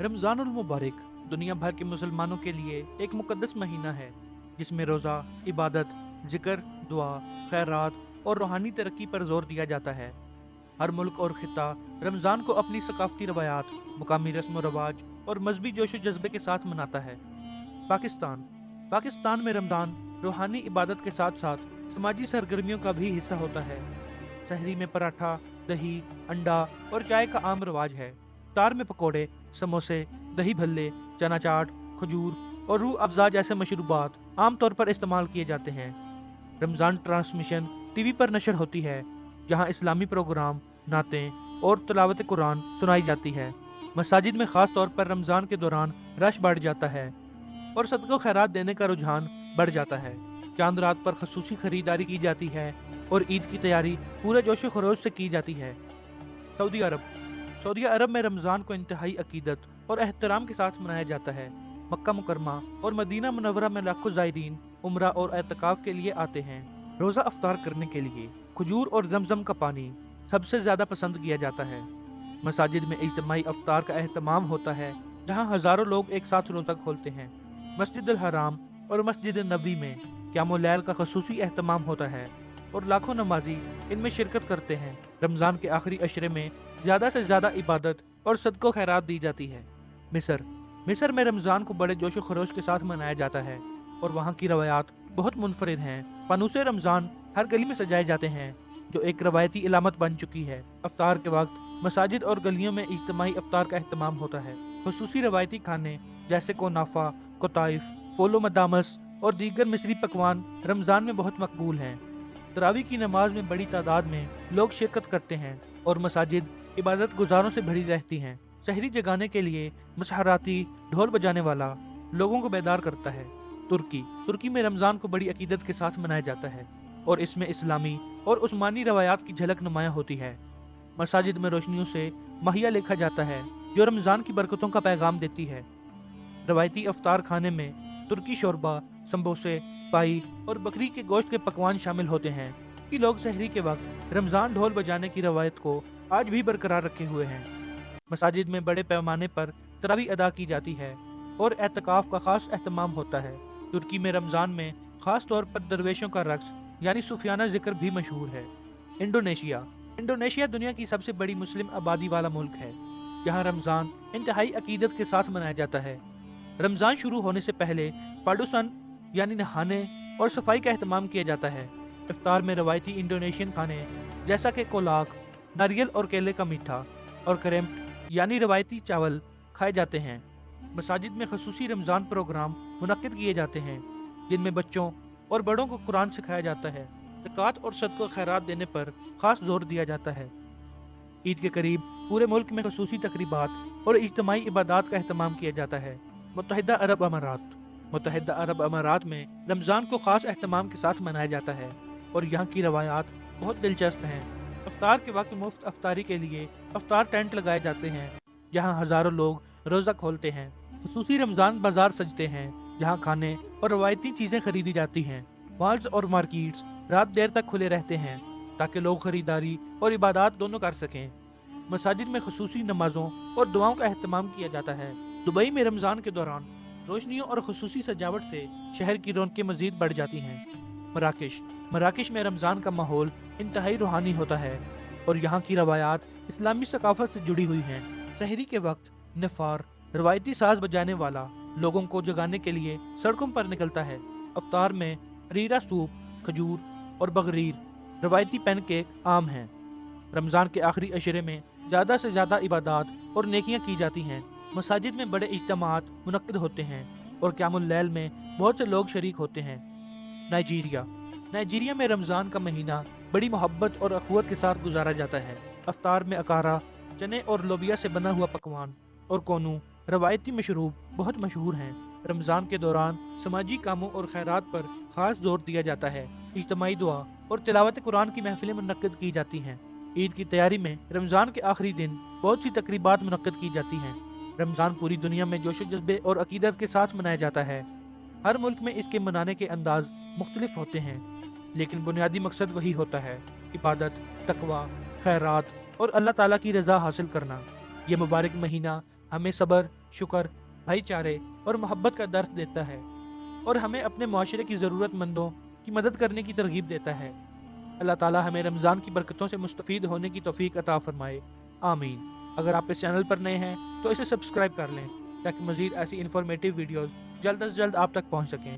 रमज़ान मुबारक दुनिया भर के मुसलमानों के लिए एक मुकद्दस महीना है जिसमें रोज़ा, इबादत, जिक्र, दुआ, खैरात और रूहानी तरक्की पर जोर दिया जाता है। हर मुल्क और खिता रमज़ान को अपनी सकाफती रवायात, मुकामी रस्म व रवाज और मजहबी जोश व जज्बे के साथ मनाता है। पाकिस्तान पाकिस्तान में रमज़ान रूहानी इबादत के साथ साथ समाजी सरगर्मियों का भी हिस्सा होता है। सहरी में पराठा, दही, अंडा और चाय का आम रिवाज है। इफ्तार में पकोड़े, समोसे, दही भल्ले, चना चाट, खजूर और रूह अफ़ज़ा जैसे मशरूबात आमतौर पर इस्तेमाल किए जाते हैं। रमज़ान ट्रांसमिशन टीवी पर नशर होती है, जहां इस्लामी प्रोग्राम, नातें और तिलावत कुरान सुनाई जाती है। मसाजिद में ख़ास तौर पर रमज़ान के दौरान रश बढ़ जाता है और सदका खैरात देने का रुझान बढ़ जाता है। चांद रात पर खसूसी खरीदारी की जाती है और ईद की तैयारी पूरे जोश व खरोश से की जाती है। सऊदी अरब सऊदी अरब में रमज़ान को इंतहाई अकीदत और एहतराम के साथ मनाया जाता है। मक्का मुकरमा और मदीना मुनव्वरा में लाखों ज़ायरीन उम्रा और एतकाफ के लिए आते हैं। रोज़ा अफ्तार करने के लिए खजूर और जमजम का पानी सबसे ज़्यादा पसंद किया जाता है। मसाजिद में इज्तिमाई अफ्तार का एहतमाम होता है, जहाँ हज़ारों लोग एक साथ रोज़ा खोलते हैं। मस्जिद अल हराम और मस्जिद नबी में क़यामुल लैल का खसूसी एहतमाम होता है और लाखों नमाजी इनमें शिरकत करते हैं। रमज़ान के आखिरी अशरे में ज़्यादा से ज़्यादा इबादत और सदको खैरात दी जाती है। मिस्र मिस्र में रमज़ान को बड़े जोश व खरोश के साथ मनाया जाता है और वहाँ की रवायात बहुत मुनफरिद हैं। फानूसे रमज़ान हर गली में सजाए जाते हैं, जो एक रवायती इलामत बन चुकी है। अफ्तार के वक्त मसाजिद और गलियों में इज्तिमाई अफ्तार का एहतमाम होता है। खसूसी रवायती खाने जैसे कोनाफा, कोताइफ, फोलो मदामस और दीगर मिस्री पकवान रमज़ान में बहुत मकबूल हैं। तरावी की नमाज में बड़ी तादाद में लोग शिरकत करते हैं और मसाजिद इबादत गुजारों से भरी रहती हैं। शहरी जगाने के लिए मसहराती ढोल बजाने वाला लोगों को बेदार करता है। तुर्की में रमज़ान को बड़ी अकीदत के साथ मनाया जाता है और इसमें इस्लामी और उस्मानी रवायात की झलक नुमायाँ होती है। मसाजिद में रोशनियों से महिया लिखा जाता है, जो रमज़ान की बरकतों का पैगाम देती है। रवायती अफ्तार खाने में तुर्की शोरबा, समोसे, पाई और बकरी के गोश्त के पकवान शामिल होते हैं कि लोग सहरी के वक्त रमज़ान ढोल बजाने की रवायत को आज भी बरकरार रखे हुए हैं। मसाजिद में बड़े पैमाने पर तरावी अदा की जाती है और एतकाफ का खास एहतमाम होता है। तुर्की में रमज़ान में खास तौर पर दरवेशों का रक्स यानी सूफियाना जिक्र भी मशहूर है। इंडोनेशिया दुनिया की सबसे बड़ी मुस्लिम आबादी वाला मुल्क है, जहाँ रमज़ान इंतहाई अकीदत के साथ मनाया जाता है। रमज़ान शुरू होने से पहले पाडुसन यानी नहाने और सफाई का एहतमाम किया जाता है। इफ्तार में रवायती इंडोनेशियन खाने जैसा कि कोलाक, नारियल और केले का मीठा और करेम्ट यानी रवायती चावल खाए जाते हैं। मसाजिद में खसूसी रमज़ान प्रोग्राम मुनक्किद किए जाते हैं, जिनमें बच्चों और बड़ों को कुरान सिखाया जाता है। ज़कात और सदका खैरात देने पर खास जोर दिया जाता है। ईद के करीब पूरे मुल्क में खसूसी तकरीबात और इज्तिमाई इबादत का एहतमाम किया जाता है। मुत्तहिदा अरब अमारात में रमज़ान को खास एहतमाम के साथ मनाया जाता है और यहाँ की रवायात बहुत दिलचस्प हैं। अफ्तार के वक्त मुफ्त अफ्तारी के लिए अफ्तार टेंट लगाए जाते हैं, जहाँ हज़ारों लोग रोज़ा खोलते हैं। खसूसी रमज़ान बाजार सजते हैं, जहाँ खाने और रवायती चीज़ें खरीदी जाती हैं। मॉल्स और मार्केट्स रात देर तक खुले रहते हैं ताकि लोग खरीदारी और इबादत दोनों कर सकें। मसाजिद में खसूसी नमाजों और दुआओं का एहतमाम किया जाता है। दुबई में रमज़ान के दौरान रोशनियों और खसूसी सजावट से शहर की रौनकें मज़ीद बढ़ जाती हैं। मराकश में रमज़ान का माहौल इंतहाई रूहानी होता है और यहाँ की रवायात इस्लामी सकाफत से जुड़ी हुई हैं। सहरी के वक्त नफ़ार रवायती साज बजाने वाला लोगों को जगाने के लिए सड़कों पर निकलता है। अफ्तार में हरीरा सूप, खजूर और बगरीर रवायती पैनकेक आम हैं। रमज़ान के आखिरी अशरे में ज़्यादा से ज़्यादा इबादत और नेकियां की जाती हैं। मसाजिद में बड़े इज्तिमात मुनक्किद होते हैं और क़यामुल लैल में बहुत से लोग शरीक होते हैं। नाइजीरिया में रमज़ान का महीना बड़ी मोहब्बत और अखुवत के साथ गुजारा जाता है। अफ्तार में अकारा, चने और लोबिया से बना हुआ पकवान और कोनू रवायती मशरूब बहुत मशहूर हैं। रमज़ान के दौरान समाजी कामों और खैरात पर खास जोर दिया जाता है। इज्तिमाई दुआ और तिलावत कुरान की महफिलें मुनक्किद की जाती हैं। ईद की तैयारी में रमज़ान के आखिरी दिन बहुत सी तकरीबात मुनक्किद की जाती हैं। रमज़ान पूरी दुनिया में जोश जज्बे और अकीदत के साथ मनाया जाता है। हर मुल्क में इसके मनाने के अंदाज मुख्तलिफ होते हैं, लेकिन बुनियादी मकसद वही होता है: इबादत, तकवा, खैरात और अल्लाह ताला की रज़ा हासिल करना। ये मुबारक महीना ہمیں صبر، شکر، بھائی چارے اور محبت کا درس دیتا ہے، اور ہمیں اپنے معاشرے کی ضرورت مندوں کی مدد کرنے کی ترغیب دیتا ہے۔ اللہ تعالیٰ ہمیں رمضان کی برکتوں سے مستفید ہونے کی توفیق عطا فرمائے، آمین۔ اگر آپ اس چینل پر نئے ہیں تو اسے سبسکرائب کر لیں تاکہ مزید ایسی انفارمیٹیو ویڈیوز جلد از جلد آپ تک پہنچ سکیں۔